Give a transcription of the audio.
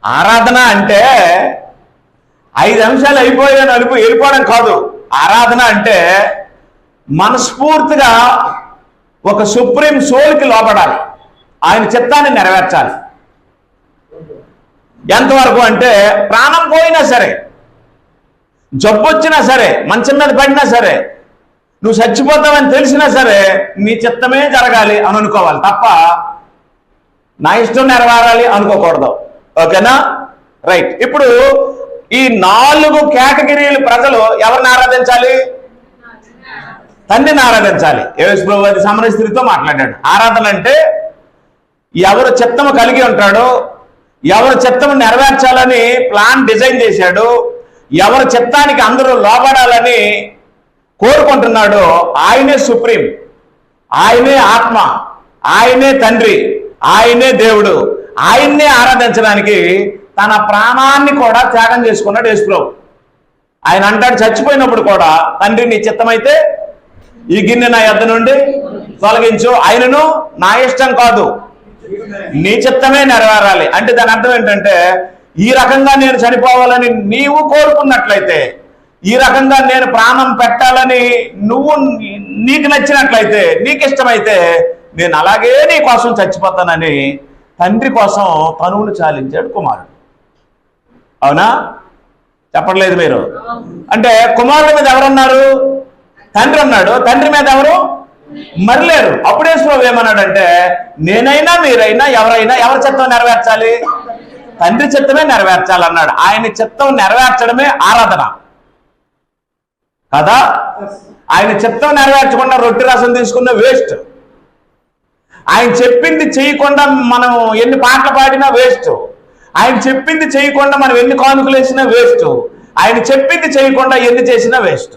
ఆరాధన అంటే 5 అంశాలు అయిపోయాను వెళ్ళిపోవడం కాదు. ఆరాధన అంటే మనస్ఫూర్తిగా ఒక సుప్రీం సోల్కి లోపడాలి, ఆయన చిత్తాన్ని నెరవేర్చాలి. ఎంతవరకు అంటే ప్రాణం పోయినా సరే, జబ్బు వచ్చినా సరే, మంచం మీద పడినా సరే, నువ్వు చచ్చిపోతావని తెలిసినా సరే నీ చిత్తమే జరగాలి అని అనుకోవాలి తప్ప నా ఇష్టం నెరవేరాలి అనుకోకూడదు. ఓకేనా? రైట్. ఇప్పుడు ఈ 4 కేటగిరీలు ప్రజలు ఎవరిని ఆరాధించాలి? తండ్రిని ఆరాధించాలి. యేసు ప్రభువు అది సమరయ స్త్రీతో మాట్లాడాడు. ఆరాధన అంటే ఎవరు చిత్తము కలిగి ఉంటాడో, ఎవరు చిత్తము నెరవేర్చాలని ప్లాన్ డిజైన్ చేశాడో, ఎవరి చిత్తానికి అందరూ లోబడాలని కోరుకుంటున్నాడో ఆయనే సుప్రీం, ఆయనే ఆత్మ, ఆయనే తండ్రి, ఆయనే దేవుడు. ఆయన్నే ఆరాధించడానికి తన ప్రాణాన్ని కూడా త్యాగం చేసుకున్నాడు యేసు ప్రభువు. ఆయన అంటాడు చచ్చిపోయినప్పుడు కూడా, తండ్రి నీ చిత్తమైతే ఈ గిన్నె నా యొద్ద నుండి తొలగించు, ఆయనను నా ఇష్టం కాదు నీ చిత్తమే నెరవేరాలి. అంటే దాని అర్థం ఏంటంటే ఈ రకంగా నేను చనిపోవాలని నీవు కోరుకున్నట్లయితే, ఈ రకంగా నేను ప్రాణం పెట్టాలని నీకు నచ్చినట్లయితే, నీకు ఇష్టమైతే నేను అలాగే నీ కోసం చచ్చిపోతానని తండ్రి కోసం తనువును చాలించాడు కుమారుడు. అవునా? చెప్పట్లేదు మీరు? అంటే కుమారుడి మీద ఎవరన్నారు? తండ్రి అన్నాడు. తండ్రి మీద ఎవరు మరలేరు. అప్పుడే ప్రభు ఏమన్నాడంటే నేనైనా మీరైనా ఎవరైనా ఎవరి చిత్తం నెరవేర్చాలి? తండ్రి చిత్తమే నెరవేర్చాలన్నాడు. ఆయన చిత్తం నెరవేర్చడమే ఆరాధన కదా. ఆయన చిత్తం నెరవేర్చకుండా రొట్టె రసం తీసుకున్న వేస్ట్. ఆయన చెప్పింది చేయకుండా మనం ఎన్ని పాటలు పాడినా వేస్ట్. ఆయన చెప్పింది చేయకుండా మనం ఎన్ని కానుకలు వేసినా వేస్ట్. ఆయన చెప్పింది చేయకుండా ఎన్ని చేసినా వేస్ట్.